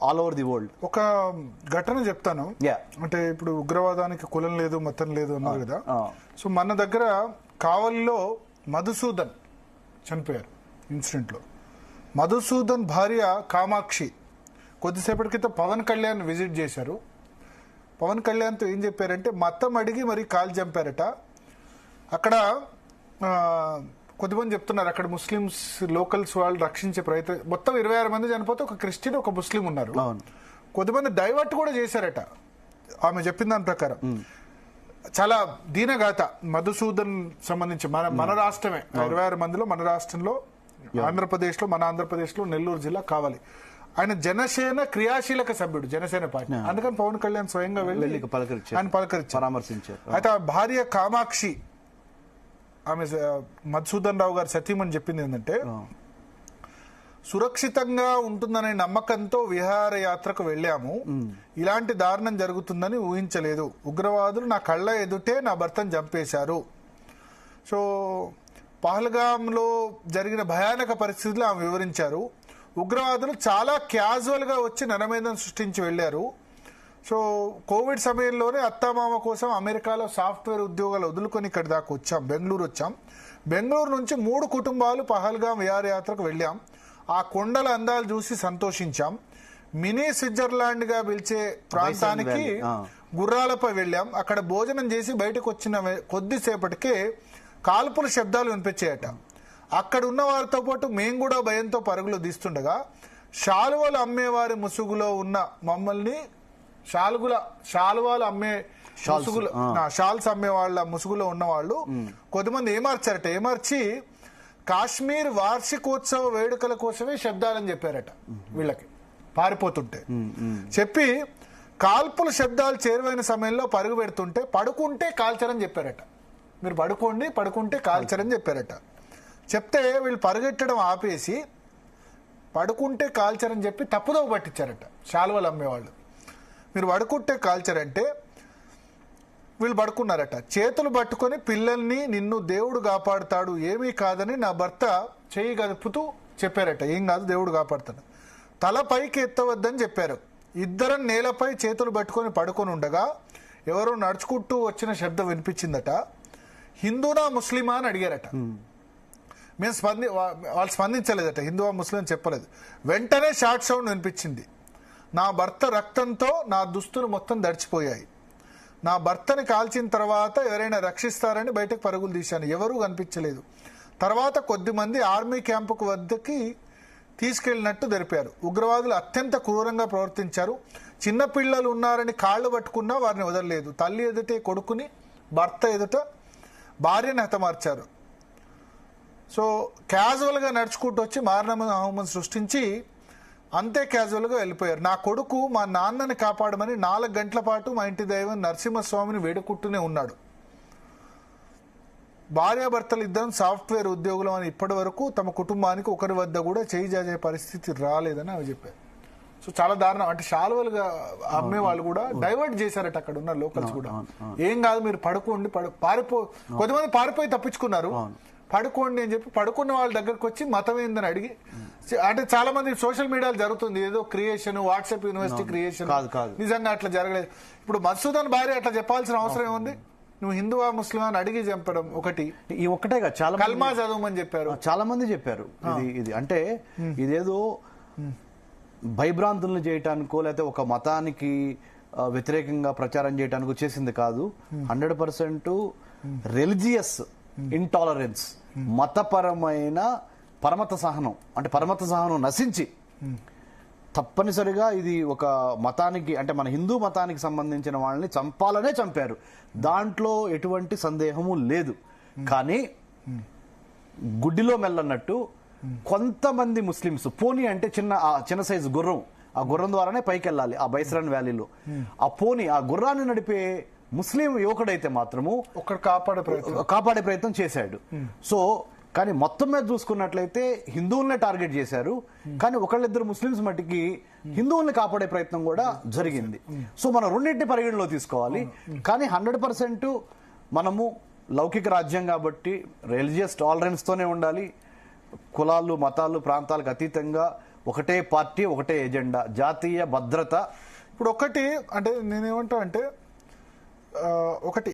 All over the world. ఒక ఘటన చెప్తాను. అంటే ఇప్పుడు ఉగ్రవాదానికి కులం లేదు మతం లేదు అన్నారు కదా. సో మన దగ్గర కావలిలో మధుసూదన్ చనిపోయారు ఇన్సిడెంట్ లో. మధుసూదన్ భార్య కామాక్షి కొద్దిసేపటి క్రితం పవన్ కళ్యాణ్ విజిట్ చేశారు. పవన్ కళ్యాణ్తో ఏం చెప్పారంటే మతం అడిగి మరి కాలు చంపారట. అక్కడ కొద్దిమంది చెప్తున్నారు అక్కడ ముస్లిమ్స్ లోకల్స్ వాళ్ళు రక్షించే ప్రయత్నం, మొత్తం 26 మంది చనిపోతే ఒక క్రిస్టియన్ ఒక ముస్లిం ఉన్నారు. కొద్దిమంది డైవర్ట్ కూడా చేశారట ఆమె చెప్పిన దాని ప్రకారం. చాలా దీనగాథ. మధుసూదన్ సంబంధించి మన రాష్ట్రమే 26 మందిలో మన రాష్ట్రంలో ఆంధ్రప్రదేశ్లో మన ఆంధ్రప్రదేశ్లో నెల్లూరు జిల్లా కావాలి. ఆయన జనసేన క్రియాశీలక సభ్యుడు జనసేన పార్టీ. అందుకని పవన్ కళ్యాణ్ స్వయంగా వెళ్ళి ఆయన పరామర్శించారు. అయితే ఆ భార్య కామాక్షి ఆమె మధుసూదన్ రావు గారు సతీమణి చెప్పింది ఏంటంటే సురక్షితంగా ఉంటుందనే నమ్మకంతో విహారయాత్రకు వెళ్ళాము, ఇలాంటి దారుణం జరుగుతుందని ఊహించలేదు. ఉగ్రవాదులు నా కళ్ళ ఎదుటే నా భర్తను చంపేశారు. సో పహల్గామ్లో జరిగిన భయానక పరిస్థితులు ఆమె వివరించారు. ఉగ్రవాదులు చాలా క్యాజువల్ గా వచ్చి నరమేధం సృష్టించి వెళ్లారు. సో కోవిడ్ సమయంలోనే అత్తామామ కోసం అమెరికాలో సాఫ్ట్వేర్ ఉద్యోగాలు వదులుకొని ఇక్కడ దాకా వచ్చాం, బెంగళూరు వచ్చాం. బెంగళూరు నుంచి 3 కుటుంబాలు పహల్గామ్ విహారయాత్రకు వెళ్ళాం. ఆ కొండల అందాలు చూసి సంతోషించాం. మినీ స్విట్జర్లాండ్ గా పిలిచే ప్రాంతానికి గుర్రాలపై వెళ్ళాం. అక్కడ భోజనం చేసి బయటకు వచ్చిన కొద్దిసేపటికే కాల్పుల శబ్దాలు వినిపించాయట. అక్కడ ఉన్న వారితో పాటు మేము కూడా భయంతో పరుగులు తీస్తుండగా శాలువలు అమ్మేవారి ముసుగులో ఉన్న మమ్మల్ని శాలువాలు అమ్మే ముసుగులో షాల్స్ అమ్మే వాళ్ళ ముసుగులో ఉన్న వాళ్ళు కొద్దిమంది ఏమార్చి కాశ్మీర్ వార్షికోత్సవ వేడుకల కోసమే శబ్దాలని చెప్పారట వీళ్ళకి పారిపోతుంటే. చెప్పి కాల్పుల శబ్దాలు చేరువైన సమయంలో పరుగు పెడుతుంటే పడుకుంటే కాల్చరని చెప్పారట. మీరు పడుకుంటే కాల్చరని చెప్పారట. చెప్తే వీళ్ళు పరిగెట్టడం ఆపేసి పడుకుంటే కాల్చరని చెప్పి తప్పుదో పట్టించారట శాలువలు అమ్మేవాళ్ళు. మీరు పడుకుంటే కాల్చరంటే వీళ్ళు పడుకున్నారట. చేతులు పట్టుకొని పిల్లల్ని నిన్ను దేవుడు కాపాడుతాడు ఏమీ కాదని నా భర్త చేయి గదుపుతూ చెప్పారట. ఏం కాదు దేవుడు కాపాడుతాడు. తల పైకి ఎత్తవద్దని చెప్పారు. ఇద్దరం నేలపై చేతులు పట్టుకొని పడుకొని ఉండగా ఎవరో నడుచుకుంటూ వచ్చిన శబ్దం వినిపించిందట. హిందూనా ముస్లిమా అని అడిగారట. వాళ్ళు స్పందించలేదట. హిందువా ముస్లిం చెప్పలేదు. వెంటనే షార్ట్ సౌండ్ వినిపించింది. నా భర్త రక్తంతో నా దుస్తులు మొత్తం దడిచిపోయాయి. నా భర్తని కాల్చిన తర్వాత ఎవరైనా రక్షిస్తారని బయటకు పరుగులు తీశాను, ఎవరూ కనిపించలేదు. తర్వాత కొద్దిమంది ఆర్మీ క్యాంపుకు వద్దకి తీసుకెళ్లినట్టు తెలిపారు. ఉగ్రవాదులు అత్యంత క్రూరంగా ప్రవర్తించారు. చిన్నపిల్లలు ఉన్నారని కాళ్లు పట్టుకున్నా వారిని వదలలేదు. తల్లి ఎదుటే కొడుకుని, భర్త ఎదుట భార్యని హతమార్చారు. సో క్యాజువల్ గా నడుచుకుంటూ వచ్చి మారణహోమం సృష్టించి అంతే క్యాజువల్ గా వెళ్ళిపోయారు. నా కొడుకు మా నాన్నని కాపాడమని 4 గంటల పాటు మా ఇంటి దైవం నరసింహస్వామిని వేడుకుంటూనే ఉన్నాడు. భార్యాభర్తలు ఇద్దరం సాఫ్ట్వేర్ ఉద్యోగులు అని ఇప్పటి వరకు తమ కుటుంబానికి ఒకరి వద్ద కూడా చేయి జాజే పరిస్థితి రాలేదని అవి చెప్పారు. సో చాలా దారుణం. అంటే శాలువలుగా అమ్మే వాళ్ళు కూడా డైవర్ట్ చేశారట అక్కడ ఉన్న లోకల్స్ కూడా. ఏం కాదు మీరు పడుకోండి, కొద్దిమంది పారిపోయి తప్పించుకున్నారు. పడుకోండి అని చెప్పి పడుకున్న వాళ్ళ దగ్గరకు వచ్చి మతం ఏందని అడిగి, అంటే చాలా మంది సోషల్ మీడియాలో జరుగుతుంది ఏదో క్రియేషన్, వాట్సాప్ యూనివర్సిటీ క్రియేషన్. నిజంగా అట్లా జరగలేదు. ఇప్పుడు మధుసూదన్ భార్య అట్లా చెప్పాల్సిన అవసరం ఏముంది? నువ్వు హిందువా ముస్లిం అని అడిగి చంపడం ఒకటి. ఈ ఒక్కటేగా చాలా కల్మా చదవమని చెప్పారు, చాలా మంది చెప్పారు. ఇది అంటే ఇదేదో భయభ్రాంతులను చేయటానికో లేకపోతే ఒక మతానికి వ్యతిరేకంగా ప్రచారం చేయడానికి చేసింది కాదు. 100% రిలీజియస్ ఇంటాలరెన్స్, మతపరమైన పరమత సహనం, అంటే పరమత సహనం నశించి తప్పనిసరిగా ఇది ఒక మతానికి, అంటే మన హిందూ మతానికి సంబంధించిన వాళ్ళని చంపాలనే చంపారు. దాంట్లో ఎటువంటి సందేహము లేదు. కానీ గుడ్డిలో మెల్లన్నట్టు కొంతమంది ముస్లిమ్స్ పోనీ అంటే చిన్న సైజు గుర్రం, ఆ గుర్రం ద్వారానే పైకి వెళ్ళాలి ఆ బైసరన్ వ్యాలీలో. ఆ పోనీ ఆ గుర్రాన్ని నడిపే ముస్లిం యువకుడైతే మాత్రము కాపాడే ప్రయత్నం చేశాడు. సో కానీ మొత్తం మీద చూసుకున్నట్లయితే హిందువులనే టార్గెట్ చేశారు. కానీ ఒకళ్ళిద్దరు ముస్లింస్ మట్టికి హిందువుల్ని కాపాడే ప్రయత్నం కూడా జరిగింది. సో మనం రెండింటిని పరిగణలో తీసుకోవాలి. కానీ 100% మనము లౌకిక రాజ్యం కాబట్టి రిలీజియస్ టాలరెన్స్ తోనే ఉండాలి. కులాలు, మతాలు, ప్రాంతాలకు అతీతంగా ఒకటే పార్టీ, ఒకటే ఎజెండా, జాతీయ భద్రత. ఇప్పుడు ఒకటి అంటే నేనేమంటా అంటే ఒకటి